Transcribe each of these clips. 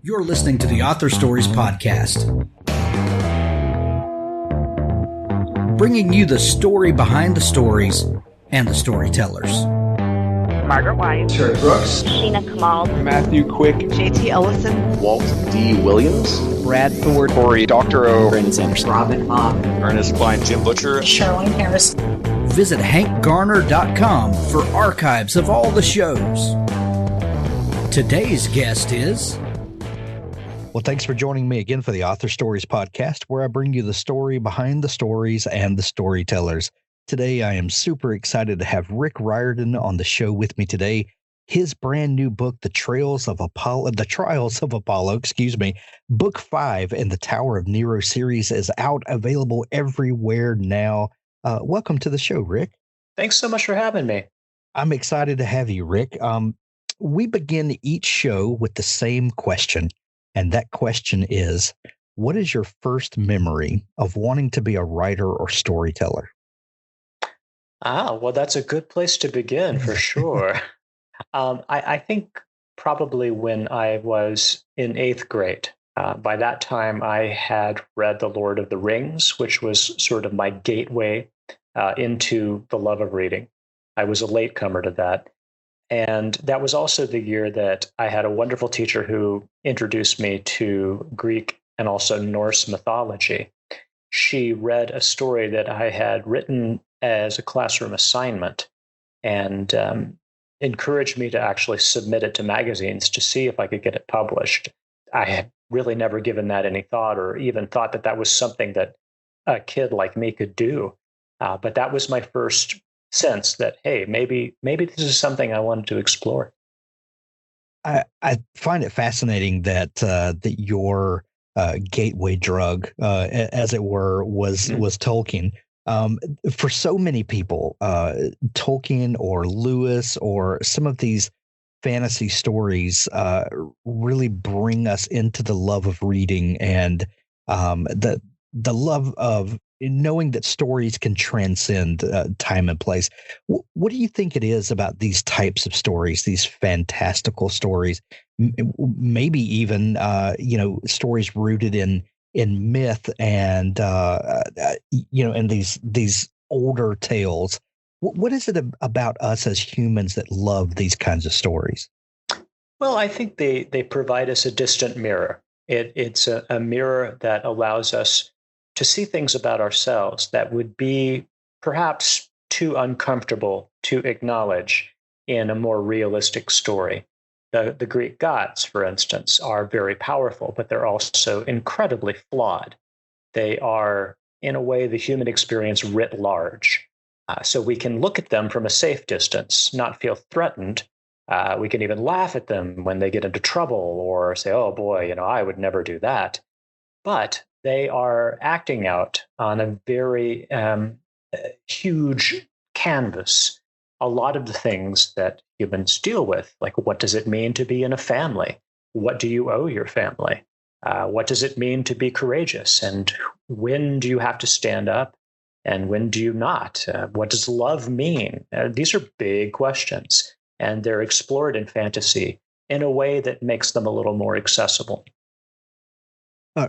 You're listening to the Author Stories Podcast, bringing you the story behind the stories and the storytellers. Margaret White, Terry Brooks, Sheena Kamal, Matthew Quick, JT Ellison, Walt D. Williams, Brad Ford, Corey Doctorow, Brandon Sanderson, Robin Mock, Ernest Klein, Jim Butcher, Charlene Harris. Visit hankgarner.com for archives of all the shows. Today's guest is... Well, thanks for joining me again for the Author Stories Podcast, where I bring you the story behind the stories and the storytellers. Today, I am super excited to have Rick Riordan on the show with me today. His brand new book, The Trials of Apollo, Book 5 in the Tower of Nero series is out, available everywhere now. Welcome to the show, Rick. Thanks so much for having me. I'm excited to have you, Rick. We begin each show with the same question, and that question is, what is your first memory of wanting to be a writer or storyteller? Well, that's a good place to begin for sure. I think probably when I was in 8th grade. By that time, I had read The Lord of the Rings, which was sort of my gateway into the love of reading. I was a latecomer to that. And that was also the year that I had a wonderful teacher who introduced me to Greek and also Norse mythology. She read a story that I had written as a classroom assignment and encouraged me to actually submit it to magazines to see if I could get it published. I had really never given that any thought or even thought that that was something that a kid like me could do. But that was my first sense that, hey, maybe this is something I wanted to explore. I find it fascinating that that your gateway drug, as it were, was Tolkien. For so many people, Tolkien or Lewis or some of these fantasy stories really bring us into the love of reading and the love of knowing that stories can transcend time and place. What do you think it is about these types of stories, these fantastical stories, maybe even stories rooted in myth and and these older tales? What is it about us as humans that love these kinds of stories? Well, I think they provide us a distant mirror. It's a mirror that allows us to see things about ourselves that would be perhaps too uncomfortable to acknowledge in a more realistic story. The Greek gods, for instance, are very powerful, but they're also incredibly flawed. They are, in a way, the human experience writ large. So we can look at them from a safe distance, not feel threatened. We can even laugh at them when they get into trouble or say, oh boy, I would never do that. But they are acting out on a very huge canvas. A lot of the things that humans deal with, like what does it mean to be in a family? What do you owe your family? What does it mean to be courageous? And when do you have to stand up? And when do you not? What does love mean? These are big questions, and they're explored in fantasy in a way that makes them a little more accessible.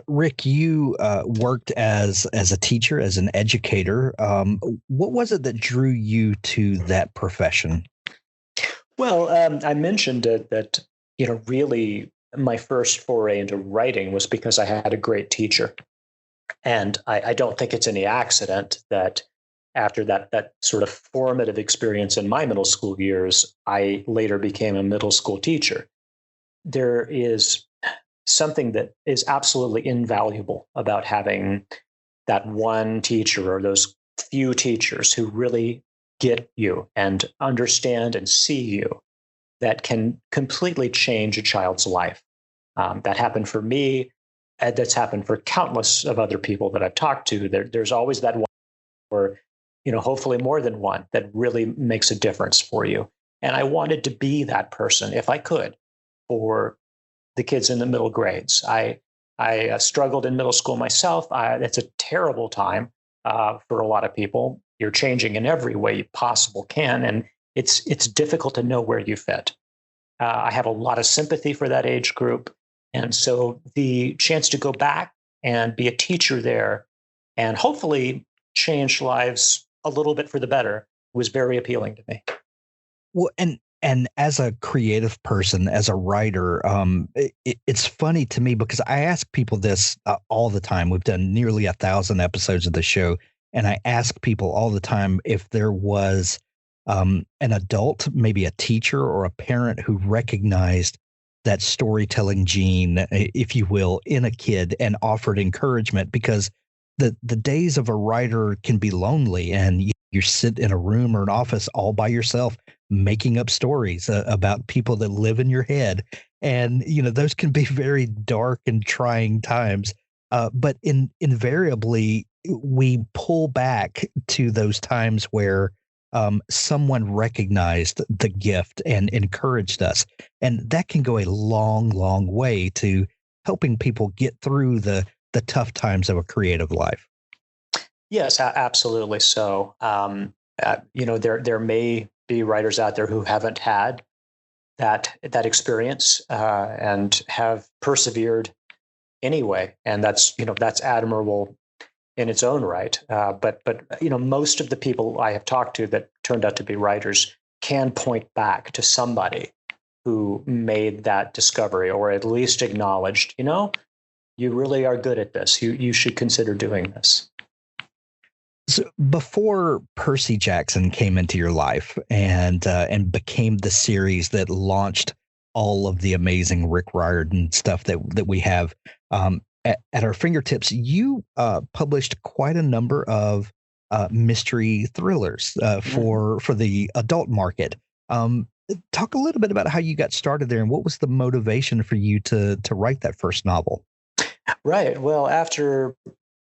Rick, you worked as a teacher, as an educator. What was it that drew you to that profession? Well, I mentioned that really my first foray into writing was because I had a great teacher. And I don't think it's any accident that after that sort of formative experience in my middle school years, I later became a middle school teacher. There is something that is absolutely invaluable about having that one teacher or those few teachers who really get you and understand and see you that can completely change a child's life. That happened for me. That's happened for countless of other people that I've talked to. There's always that one, or hopefully more than one, that really makes a difference for you. And I wanted to be that person, if I could, for the kids in the middle grades. I struggled in middle school myself. It's a terrible time for a lot of people. You're changing in every way you possible can, and it's difficult to know where you fit. I have a lot of sympathy for that age group. And so the chance to go back and be a teacher there and hopefully change lives a little bit for the better was very appealing to me. Well, and as a creative person, as a writer, it's funny to me because I ask people this all the time. We've done nearly 1,000 episodes of the show, and I ask people all the time if there was an adult, maybe a teacher or a parent who recognized that storytelling gene, if you will, in a kid and offered encouragement, because the days of a writer can be lonely, and you sit in a room or an office all by yourself making up stories about people that live in your head. And, those can be very dark and trying times. But invariably, we pull back to those times where someone recognized the gift and encouraged us. And that can go a long, long way to helping people get through the tough times of a creative life. Yes, absolutely. So, there may be writers out there who haven't had that experience and have persevered anyway, and that's admirable in its own right. But most of the people I have talked to that turned out to be writers can point back to somebody who made that discovery, or at least acknowledged, you really are good at this. You should consider doing this. So before Percy Jackson came into your life and became the series that launched all of the amazing Rick Riordan stuff that we have at our fingertips, you published quite a number of mystery thrillers for the adult market. Talk a little bit about how you got started there and what was the motivation for you to write that first novel? Right. Well, after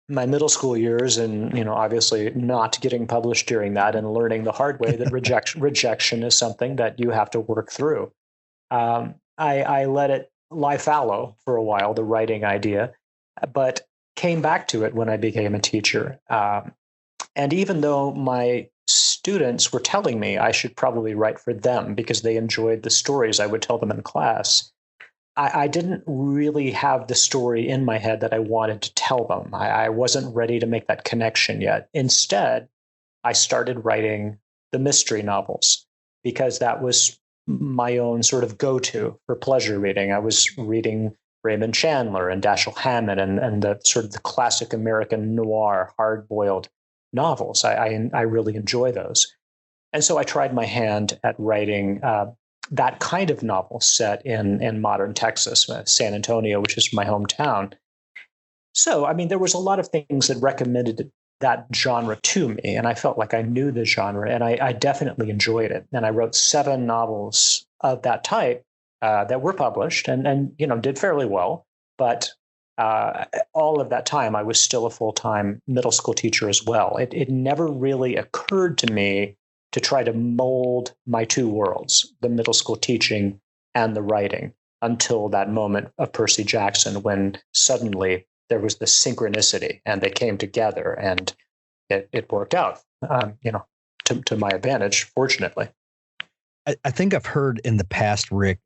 my middle school years and, obviously not getting published during that and learning the hard way that rejection is something that you have to work through. I let it lie fallow for a while, the writing idea, but came back to it when I became a teacher. And even though my students were telling me I should probably write for them because they enjoyed the stories I would tell them in class, I didn't really have the story in my head that I wanted to tell them. I wasn't ready to make that connection yet. Instead, I started writing the mystery novels because that was my own sort of go-to for pleasure reading. I was reading Raymond Chandler and Dashiell Hammett and the sort of the classic American noir, hard-boiled novels. I really enjoy those. And so I tried my hand at writing that kind of novel set in modern Texas, San Antonio, which is my hometown. So, there was a lot of things that recommended that genre to me, and I felt like I knew the genre, and I definitely enjoyed it. And I wrote 7 novels of that type that were published and did fairly well. But all of that time, I was still a full-time middle school teacher as well. It never really occurred to me to try to mold my two worlds, the middle school teaching and the writing, until that moment of Percy Jackson when suddenly there was this synchronicity and they came together and it worked out, to my advantage, fortunately. I think I've heard in the past, Rick,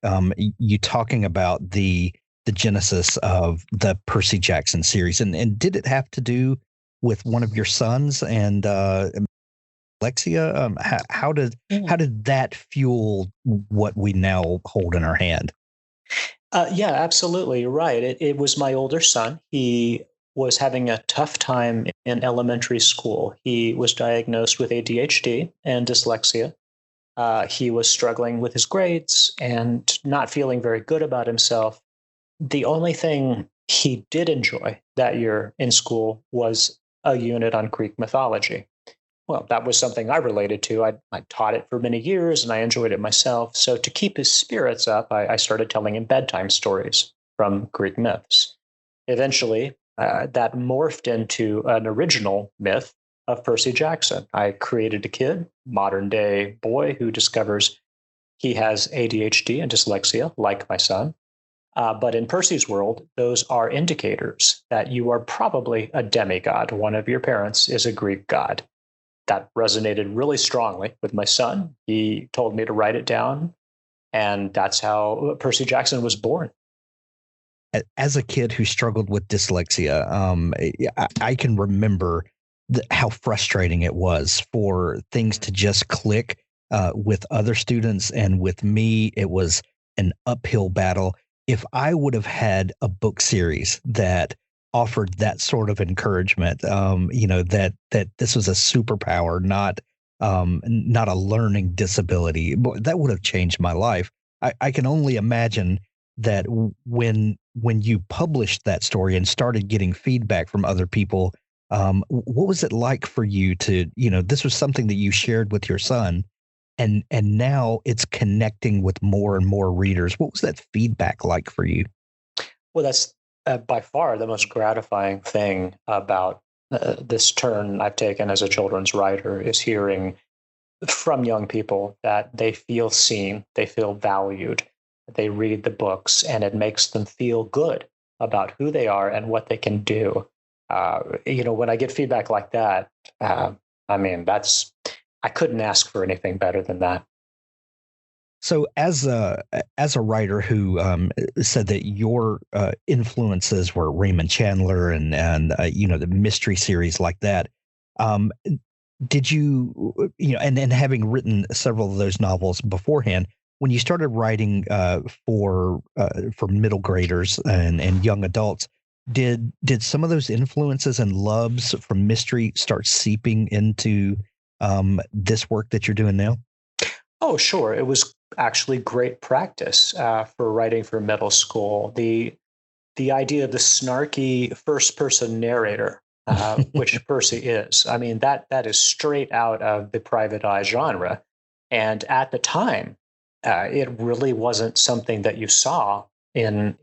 you talking about the genesis of the Percy Jackson series. And did it have to do with one of your sons and Alexia? How did that fuel what we now hold in our hand? Yeah, absolutely. You're right. It was my older son. He was having a tough time in elementary school. He was diagnosed with ADHD and dyslexia. He was struggling with his grades and not feeling very good about himself. The only thing he did enjoy that year in school was a unit on Greek mythology. Well, that was something I related to. I taught it for many years and I enjoyed it myself. So to keep his spirits up, I started telling him bedtime stories from Greek myths. Eventually, that morphed into an original myth of Percy Jackson. I created a kid, modern day boy, who discovers he has ADHD and dyslexia, like my son. But in Percy's world, those are indicators that you are probably a demigod. One of your parents is a Greek god. That resonated really strongly with my son. He told me to write it down, and that's how Percy Jackson was born. as a kid who struggled with dyslexia, I can remember how frustrating it was for things to just click with other students, and with me, it was an uphill battle. If I would have had a book series that offered that sort of encouragement, that this was a superpower, not a learning disability, that would have changed my life. I can only imagine that when you published that story and started getting feedback from other people, what was it like for you to, this was something that you shared with your son, and now it's connecting with more and more readers. What was that feedback like for you? Well, that's by far the most gratifying thing about this turn I've taken as a children's writer, is hearing from young people that they feel seen, they feel valued, they read the books, and it makes them feel good about who they are and what they can do. When I get feedback like that, I couldn't ask for anything better than that. So as a writer who said that your influences were Raymond Chandler and the mystery series like that, did you and having written several of those novels beforehand, when you started writing for middle graders and young adults, did some of those influences and loves from mystery start seeping into this work that you're doing now? Oh, sure. It was actually great practice for writing for middle school. The idea of the snarky first-person narrator, which Percy is. I mean, that is straight out of the private eye genre. And at the time, it really wasn't something that you saw in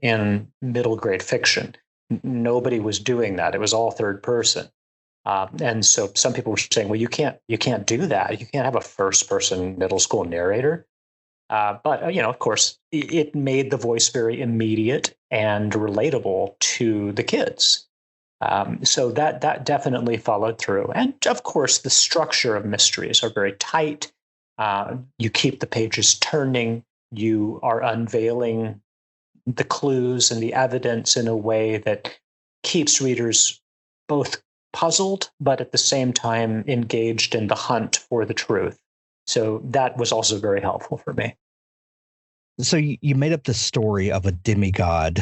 middle grade fiction. Nobody was doing that. It was all third person. And so some people were saying, well, you can't do that. You can't have a first person middle school narrator. But of course, it made the voice very immediate and relatable to the kids. So that definitely followed through. And of course, the structure of mysteries are very tight. You keep the pages turning. You are unveiling the clues and the evidence in a way that keeps readers both puzzled, but at the same time engaged in the hunt for the truth. So that was also very helpful for me. So you made up the story of a demigod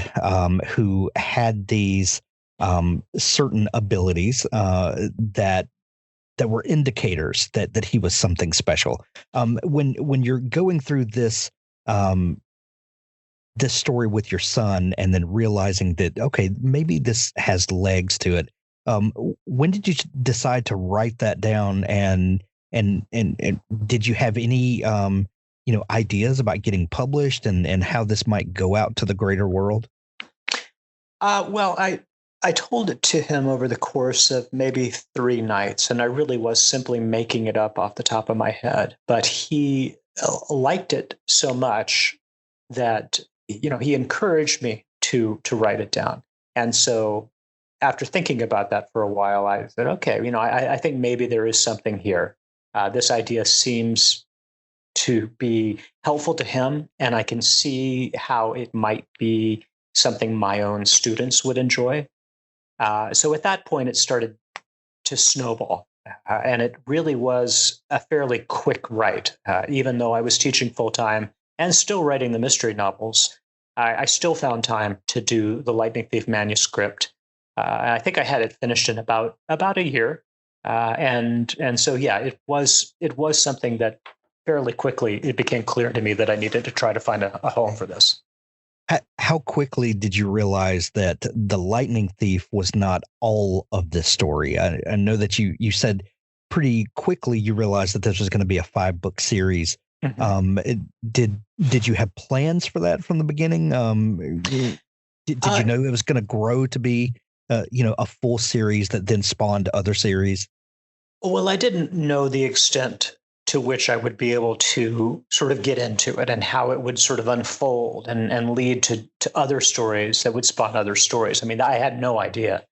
who had these certain abilities that were indicators that he was something special. When you're going through this story with your son and then realizing that, okay, maybe this has legs to it. When did you decide to write that down, and did you have any ideas about getting published and how this might go out to the greater world? Well, I told it to him over the course of maybe 3 nights, and I really was simply making it up off the top of my head. But he liked it so much that he encouraged me to write it down. And so after thinking about that for a while, I said, okay, I think maybe there is something here. This idea seems to be helpful to him, and I can see how it might be something my own students would enjoy. So at that point, it started to snowball. And it really was a fairly quick write. Even though I was teaching full time and still writing the mystery novels, I still found time to do the Lightning Thief manuscript. I think I had it finished in about a year. And so, yeah, it was something that fairly quickly it became clear to me that I needed to try to find a home for this. How quickly did you realize that the Lightning Thief was not all of this story? I know that you said pretty quickly you realized that this was going to be a 5-book series. Mm-hmm. Did you have plans for that from the beginning? Did you know it was going to grow to be a full series that then spawned other series? Well, I didn't know the extent to which I would be able to sort of get into it and how it would sort of unfold and lead to other stories that would spawn other stories. I mean, I had no idea.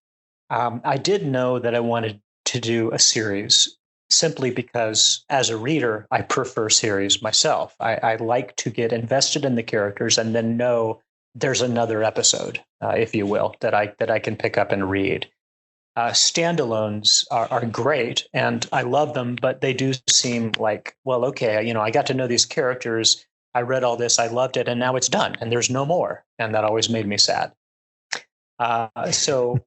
I did know that I wanted to do a series simply because as a reader, I prefer series myself. I like to get invested in the characters and then know there's another episode, if you will, that I can pick up and read. Standalones are great, and I love them, but they do seem like, well, okay, I got to know these characters. I read all this, I loved it, and now it's done, and there's no more, and that always made me sad. So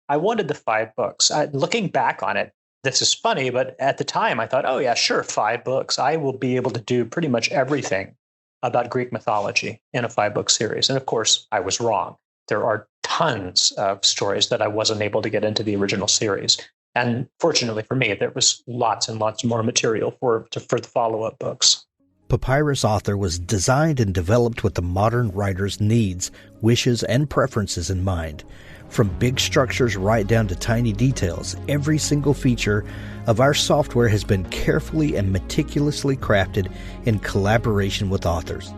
I wanted the 5 books. Looking back on it, this is funny, but at the time I thought, oh yeah, sure, 5 books. I will be able to do pretty much everything about Greek mythology in a 5-book series. And of course, I was wrong. There are tons of stories that I wasn't able to get into the original series. And fortunately for me, there was lots and lots more material for the follow-up books. Papyrus Author was designed and developed with the modern writer's needs, wishes, and preferences in mind. From big structures right down to tiny details, every single feature of our software has been carefully and meticulously crafted in collaboration with authors.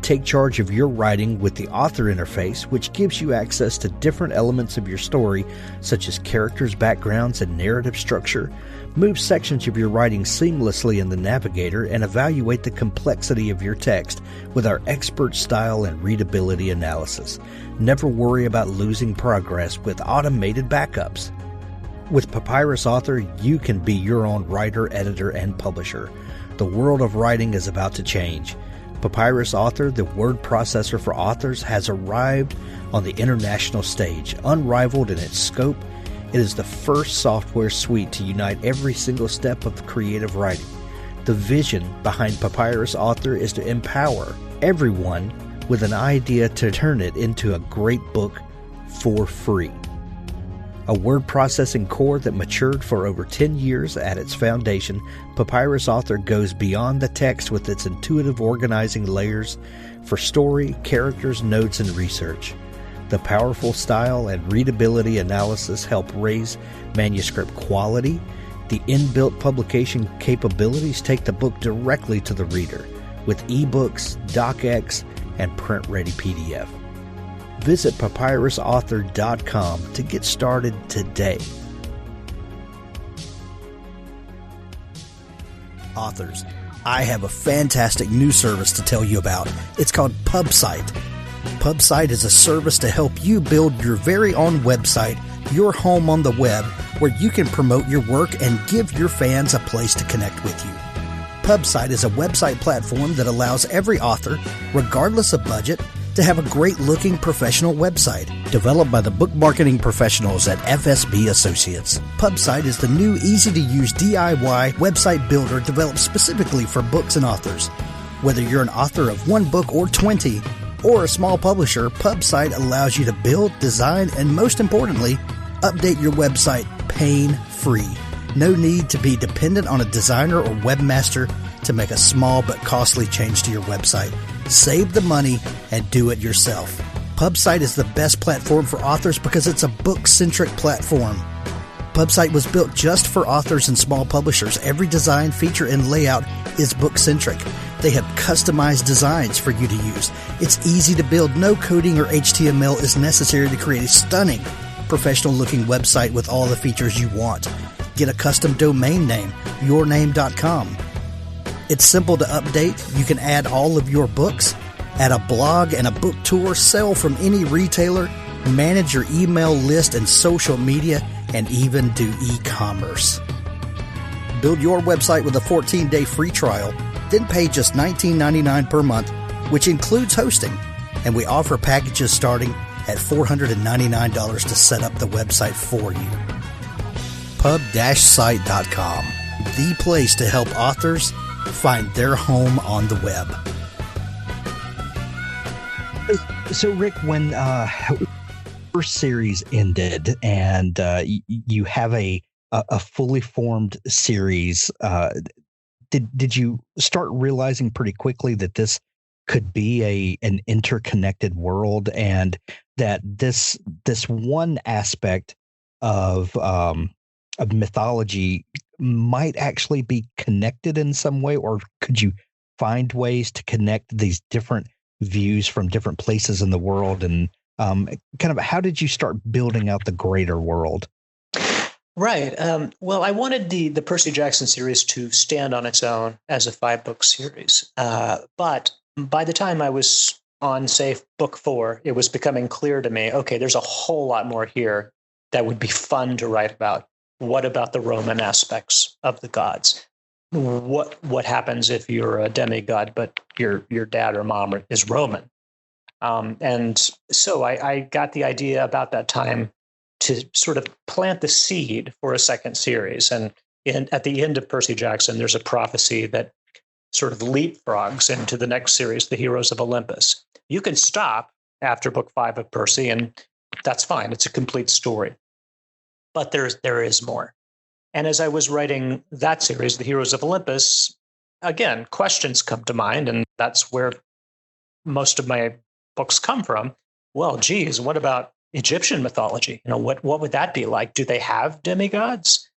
Take charge of your writing with the author interface, which gives you access to different elements of your story, such as characters' backgrounds and narrative structure. Move sections of your writing seamlessly in the navigator and evaluate the complexity of your text with our expert style and readability analysis. Never worry about losing progress with automated backups. With Papyrus Author, you can be your own writer, editor, and publisher. The world of writing is about to change. Papyrus Author, the word processor for authors, has arrived on the international stage. Unrivaled in its scope, it is the first software suite to unite every single step of creative writing. The vision behind Papyrus Author is to empower everyone with an idea to turn it into a great book for free. A word processing core that matured for over 10 years at its foundation, Papyrus Author goes beyond the text with its intuitive organizing layers for story, characters, notes, and research. The powerful style and readability analysis help raise manuscript quality. The inbuilt publication capabilities take the book directly to the reader with ebooks, docx, and print-ready PDF. Visit papyrusauthor.com to get started today. Authors, I have a fantastic new service to tell you about. It's called PubSite. PubSite is a service to help you build your very own website, your home on the web, where you can promote your work and give your fans a place to connect with you. PubSite is a website platform that allows every author, regardless of budget, to have a great-looking professional website developed by the book marketing professionals at FSB Associates. PubSite is the new easy-to-use DIY website builder developed specifically for books and authors. Whether you're an author of 1 book or 20, or a small publisher, PubSite allows you to build, design, and most importantly, update your website pain-free. No need to be dependent on a designer or webmaster to make a small but costly change to your website. Save the money and do it yourself. PubSite is the best platform for authors because it's a book-centric platform. PubSite was built just for authors and small publishers. Every design, feature, and layout is book-centric. They have customized designs for you to use. It's easy to build. No coding or HTML is necessary to create a stunning, professional-looking website with all the features you want. Get a custom domain name, yourname.com. It's simple to update. You can add all of your books, add a blog and a book tour, sell from any retailer, manage your email list and social media, and even do e-commerce. Build your website with a 14-day free trial, then pay just $19.99 per month, which includes hosting. And we offer packages starting at $499 to set up the website for you. Pub-site.com, the place to help authors find their home on the web. So, Rick, when first series ended and you have a fully formed series, did you start realizing pretty quickly that this could be an interconnected world, and that this one aspect of mythology might actually be connected in some way? Or could you find ways to connect these different views from different places in the world? And kind of how did you start building out the greater world? Right. Well, I wanted the Percy Jackson series to stand on its own as a 5-book series. But by the time I was on, say, book 4, it was becoming clear to me, okay, there's a whole lot more here that would be fun to write about. What about the Roman aspects of the gods? What happens if you're a demigod, but your dad or mom is Roman? And so I got the idea about that time to sort of plant the seed for a second series. And at the end of Percy Jackson, there's a prophecy that sort of leapfrogs into the next series, The Heroes of Olympus. You can stop after book 5 of Percy, and that's fine. It's a complete story. But there is more. And as I was writing that series, The Heroes of Olympus, again, questions come to mind, and that's where most of my books come from. Well, geez, what about Egyptian mythology? What would that be like? Do they have demigods?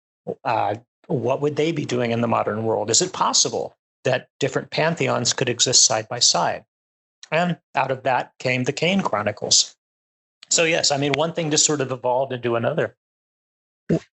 What would they be doing in the modern world? Is it possible that different pantheons could exist side by side? And out of that came the Kane Chronicles. So yes, one thing just sort of evolved into another.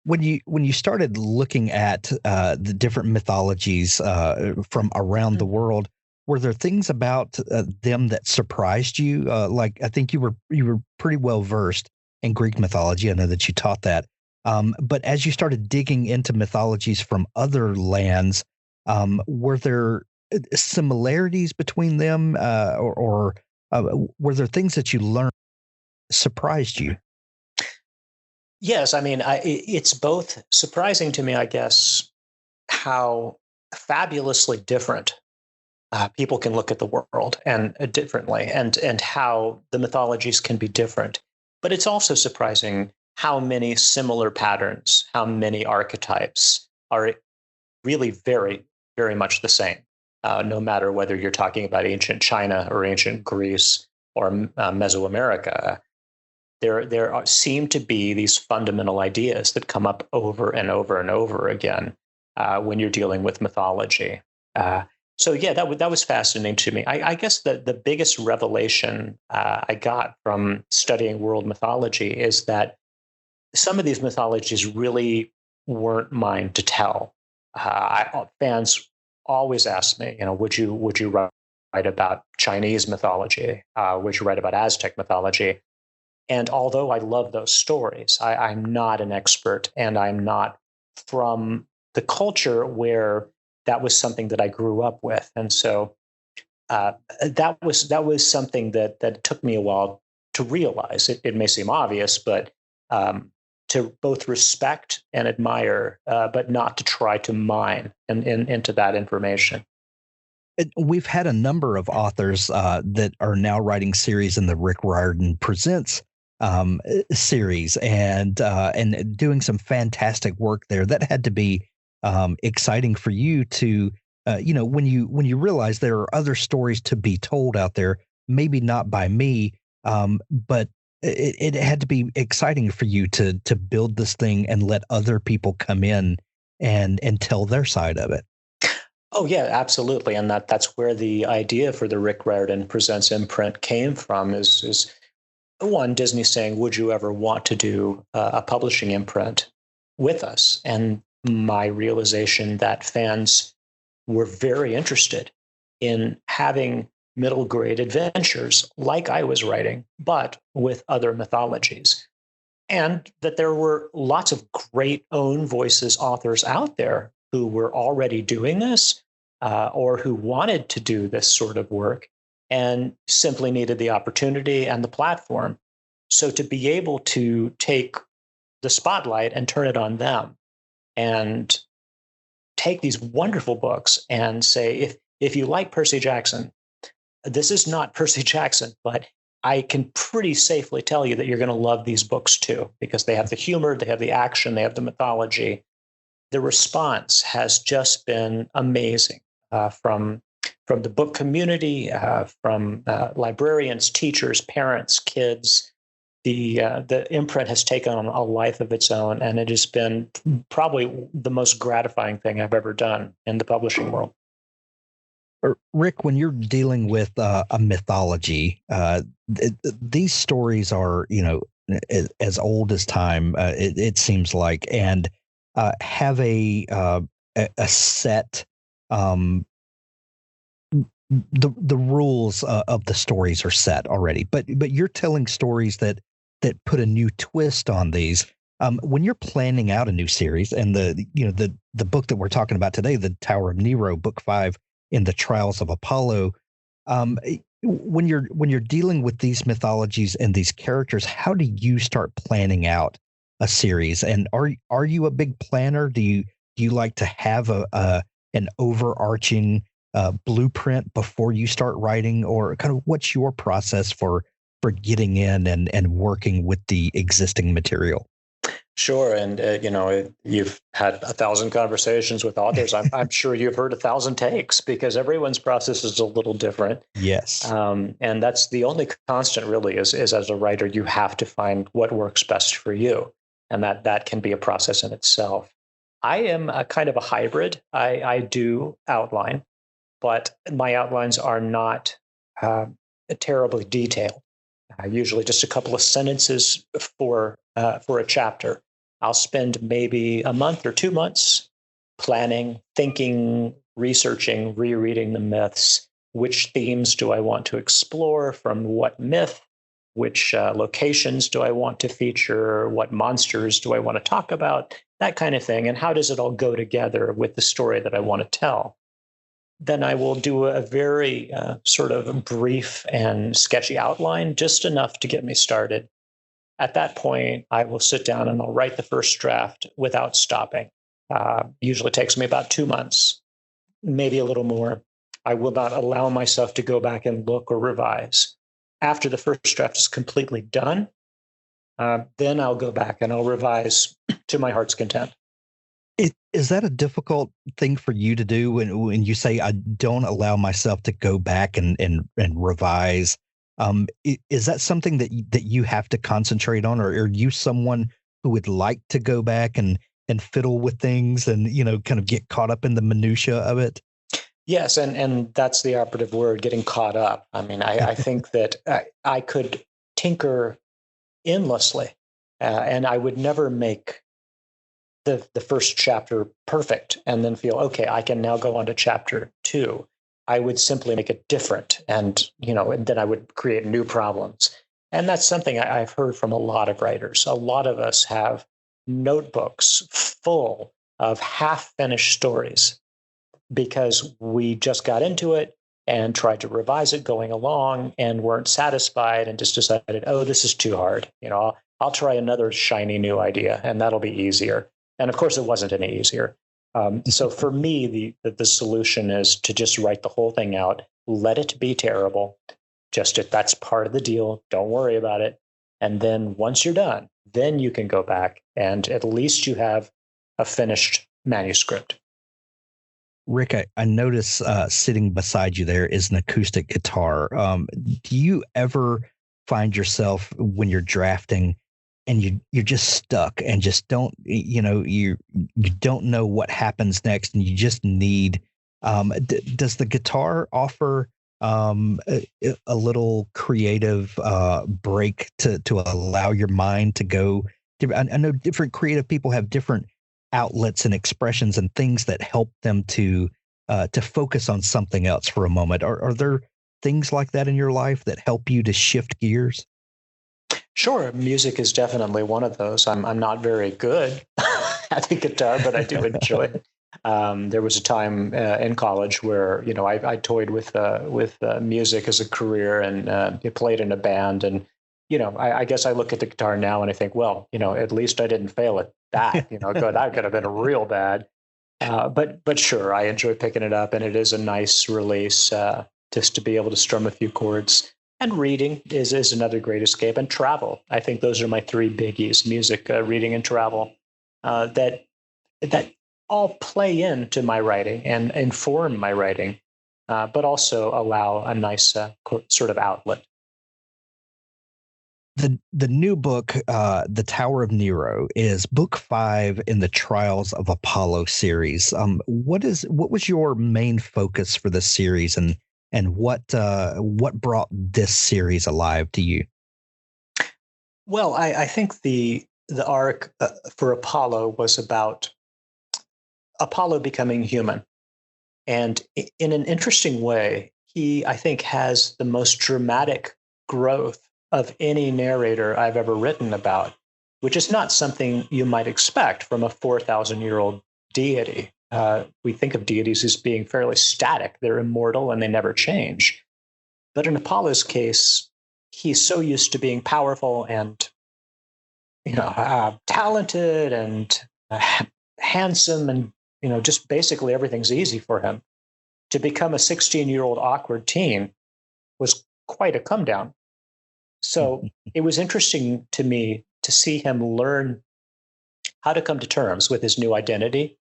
When you started looking at the different mythologies from around the world, were there things about them that surprised you? Like, I think you were pretty well versed in Greek mythology. I know that you taught that. But as you started digging into mythologies from other lands, were there similarities between them, or were there things that you learned surprised you? Yes, it's both surprising to me, I guess, how fabulously different people can look at the world and differently, and how the mythologies can be different. But it's also surprising how many similar patterns, how many archetypes are really very, very much the same, no matter whether you're talking about ancient China or ancient Greece or Mesoamerica. There seem to be these fundamental ideas that come up over and over and over again when you're dealing with mythology. So yeah, that was fascinating to me. I guess the biggest revelation I got from studying world mythology is that some of these mythologies really weren't mine to tell. Fans always ask me, would you write about Chinese mythology? Would you write about Aztec mythology? And although I love those stories, I'm not an expert, and I'm not from the culture where that was something that I grew up with. And so that was something that took me a while to realize. It may seem obvious, but to both respect and admire, but not to try to mine into that information. We've had a number of authors that are now writing series in the Rick Riordan Presents series, and doing some fantastic work there. That had to be exciting for you to, when you realize there are other stories to be told out there, maybe not by me, but it had to be exciting for you to build this thing and let other people come in and tell their side of it. Oh yeah, absolutely, and that's where the idea for the Rick Riordan Presents imprint came from. Is one, Disney saying, would you ever want to do a publishing imprint with us? And my realization that fans were very interested in having middle grade adventures like I was writing, but with other mythologies. And that there were lots of great own voices authors out there who were already doing this, or who wanted to do this sort of work and simply needed the opportunity and the platform. So to be able to take the spotlight and turn it on them and take these wonderful books and say, if you like Percy Jackson, this is not Percy Jackson, but I can pretty safely tell you that you're going to love these books too, because they have the humor, they have the action, they have the mythology. The response has just been amazing from the book community, from librarians, teachers, parents, kids. The imprint has taken on a life of its own, and it has been probably the most gratifying thing I've ever done in the publishing world. Rick, when you're dealing with a mythology, these stories are, as old as time, it seems like, and have a set the rules of the stories are set already, but you're telling stories that put a new twist on these. When you're planning out a new series, and the book that we're talking about today, the Tower of Nero, book 5 in the Trials of Apollo, when you're dealing with these mythologies and these characters, how do you start planning out a series? And are you a big planner? Do you like to have an overarching blueprint before you start writing, or kind of what's your process for getting in and working with the existing material? Sure. And, you've had 1,000 conversations with authors. I'm sure you've heard 1,000 takes, because everyone's process is a little different. Yes. And that's the only constant really is as a writer, you have to find what works best for you. And that can be a process in itself. I am a kind of a hybrid. I do outline, but my outlines are not terribly detailed. Usually just a couple of sentences for a chapter. I'll spend maybe a month or 2 months planning, thinking, researching, rereading the myths. Which themes do I want to explore from what myth? Which locations do I want to feature? What monsters do I want to talk about? That kind of thing. And how does it all go together with the story that I want to tell? Then I will do a very sort of brief and sketchy outline, just enough to get me started. At that point, I will sit down and I'll write the first draft without stopping. Usually takes me about 2 months, maybe a little more. I will not allow myself to go back and look or revise. After the first draft is completely done, then I'll go back and I'll revise to my heart's content. Is that a difficult thing for you to do when you say, I don't allow myself to go back and revise? Is that something that you have to concentrate on, or are you someone who would like to go back and fiddle with things and, kind of get caught up in the minutia of it? Yes. And that's the operative word, getting caught up. I mean, I think that I could tinker endlessly, and I would never make the first chapter perfect and then feel, okay, I can now go on to chapter 2. I would simply make it different, and then I would create new problems. And that's something I've heard from a lot of writers. A lot of us have notebooks full of half-finished stories because we just got into it and tried to revise it going along and weren't satisfied and just decided, oh, this is too hard. I'll try another shiny new idea and that'll be easier. And of course, it wasn't any easier. So for me, the solution is to just write the whole thing out, let it be terrible. That's part of the deal. Don't worry about it. And then once you're done, then you can go back and at least you have a finished manuscript. Rick, I notice sitting beside you there is an acoustic guitar. Do you ever find yourself when you're drafting and you're just stuck and just don't, you don't know what happens next, and you just need, does the guitar offer a little creative break to allow your mind to go? I know different creative people have different outlets and expressions and things that help them to focus on something else for a moment. Are there things like that in your life that help you to shift gears? Sure. Music is definitely one of those. I'm not very good at the guitar, but I do enjoy it. There was a time in college where, I toyed with music as a career and played in a band. And, I guess I look at the guitar now and I think, well, at least I didn't fail at that. That could have been real bad. But sure, I enjoy picking it up, and it is a nice release just to be able to strum a few chords. And reading is another great escape, and travel. I think those are my 3 biggies: music, reading, and travel. That all play into my writing and inform my writing, but also allow a nice sort of outlet. The new book, The Tower of Nero, is book 5 in the Trials of Apollo series. What was your main focus for this series, and what brought this series alive to you? Well, I think the arc for Apollo was about Apollo becoming human. And in an interesting way, he, I think, has the most dramatic growth of any narrator I've ever written about, which is not something you might expect from a 4,000-year-old deity. We think of deities as being fairly static. They're immortal and they never change. But in Apollo's case, he's so used to being powerful and talented and handsome, and just basically everything's easy for him. To become a 16-year-old awkward teen was quite a come down. So it was interesting to me to see him learn how to come to terms with his new identity,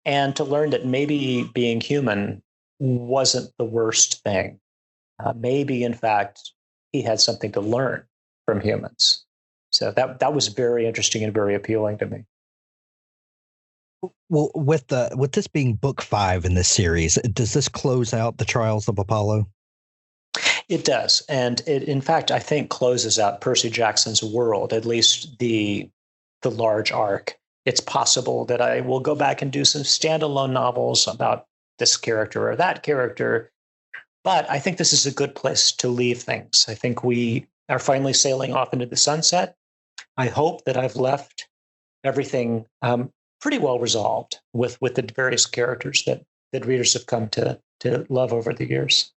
and to learn that maybe being human wasn't the worst thing. Maybe, in fact, he had something to learn from humans. So that was very interesting and very appealing to me. Well, with this being book 5 in this series, does this close out the Trials of Apollo? It does. And it, in fact, I think closes out Percy Jackson's world, at least the large arc. It's possible that I will go back and do some standalone novels about this character or that character. But I think this is a good place to leave things. I think we are finally sailing off into the sunset. I hope that I've left everything pretty well resolved with the various characters that readers have come to love over the years.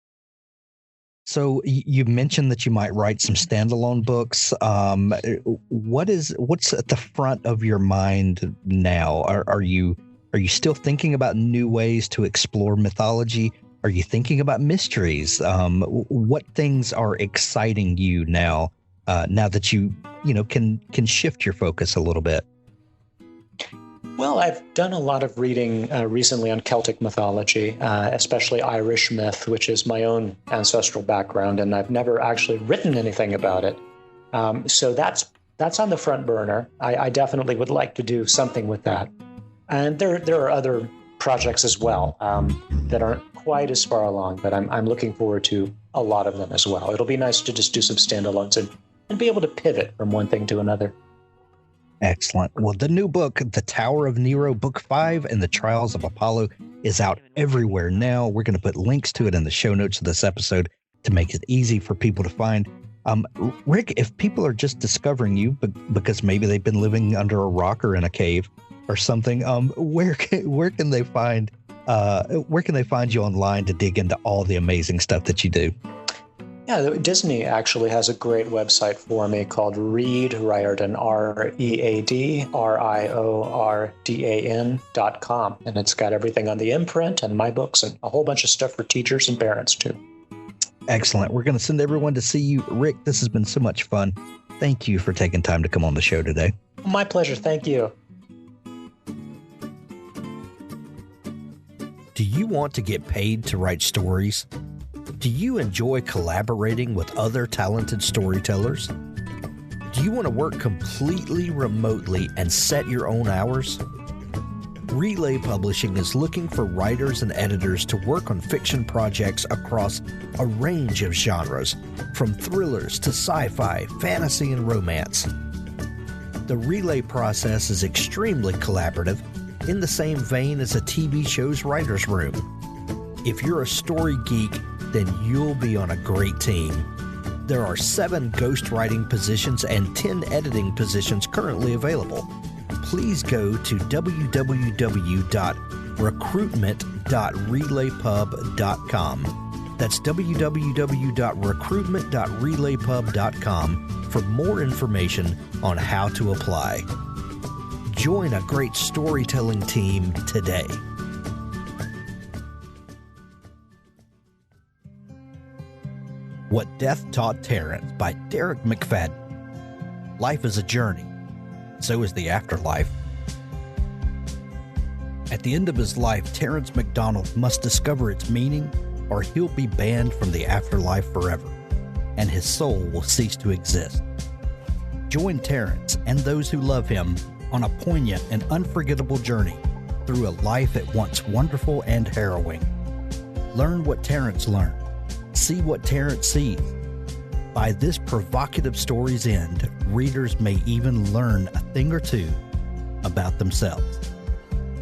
So you mentioned that you might write some standalone books. What's at the front of your mind now? Are you still thinking about new ways to explore mythology? Are you thinking about mysteries? What things are exciting you now? Now that you can shift your focus a little bit. Well, I've done a lot of reading recently on Celtic mythology, especially Irish myth, which is my own ancestral background, and I've never actually written anything about it. So that's on the front burner. I definitely would like to do something with that. And there are other projects as well that aren't quite as far along, but I'm looking forward to a lot of them as well. It'll be nice to just do some standalones and be able to pivot from one thing to another. Excellent. Well, the new book, The Tower of Nero, Book 5 and the Trials of Apollo, is out everywhere now. We're going to put links to it in the show notes of this episode to make it easy for people to find. Rick, if people are just discovering you because maybe they've been living under a rock or in a cave or something, where can they find you online to dig into all the amazing stuff that you do? Yeah, Disney actually has a great website for me called Rick Riordan, ReadRiordan.com. And it's got everything on the Imprint and my books and a whole bunch of stuff for teachers and parents, too. Excellent. We're going to send everyone to see you. Rick, this has been so much fun. Thank you for taking time to come on the show today. My pleasure. Thank you. Do you want to get paid to write stories? Do you enjoy collaborating with other talented storytellers? Do you want to work completely remotely and set your own hours? Relay Publishing is looking for writers and editors to work on fiction projects across a range of genres, from thrillers to sci-fi, fantasy, and romance. The Relay process is extremely collaborative, in the same vein as a TV show's writer's room. If you're a story geek, then you'll be on a great team. There are 7 ghostwriting positions and 10 editing positions currently available. Please go to www.recruitment.relaypub.com. That's www.recruitment.relaypub.com for more information on how to apply. Join a great storytelling team today. What Death Taught Terrence by Derek McFadden. Life is a journey. So is the afterlife. At the end of his life, Terrence McDonald must discover its meaning, or he'll be banned from the afterlife forever, and his soul will cease to exist. Join Terrence and those who love him on a poignant and unforgettable journey through a life at once wonderful and harrowing. Learn what Terrence learned. See what Terrence sees. By this provocative story's end, readers may even learn a thing or two about themselves.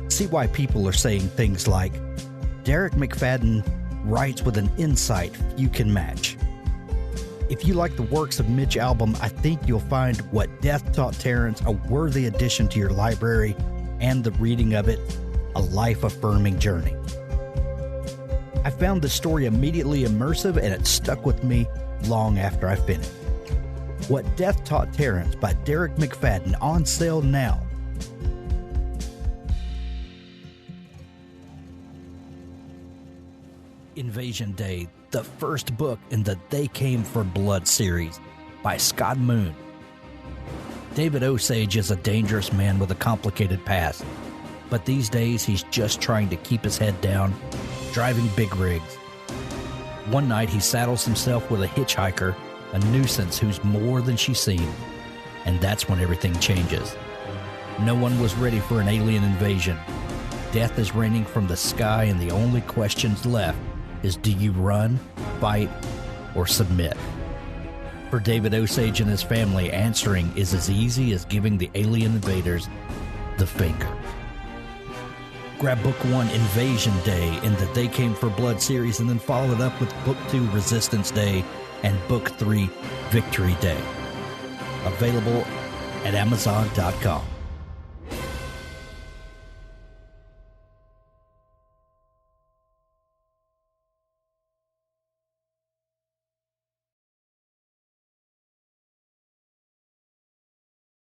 See why people are saying things like, Derek McFadden writes with an insight few can match. If you like the works of Mitch Albom, I think you'll find What Death Taught Terrence a worthy addition to your library, and the reading of it a life-affirming journey. I found the story immediately immersive, and it stuck with me long after I finished. What Death Taught Terrence by Derek McFadden, on sale now. Invasion Day, the first book in the They Came for Blood series by Scott Moon. David Osage is a dangerous man with a complicated past, but these days he's just trying to keep his head down, driving big rigs. One night he saddles himself with a hitchhiker, a nuisance who's more than she seemed, and that's when everything changes. No one was ready for an alien invasion. Death is raining from the sky, and the only questions left is, do you run, fight, or submit? For David Osage and his family, answering is as easy as giving the alien invaders the finger. Grab Book 1, Invasion Day, in the They Came for Blood series, and then follow it up with Book 2, Resistance Day, and Book 3, Victory Day. Available at Amazon.com.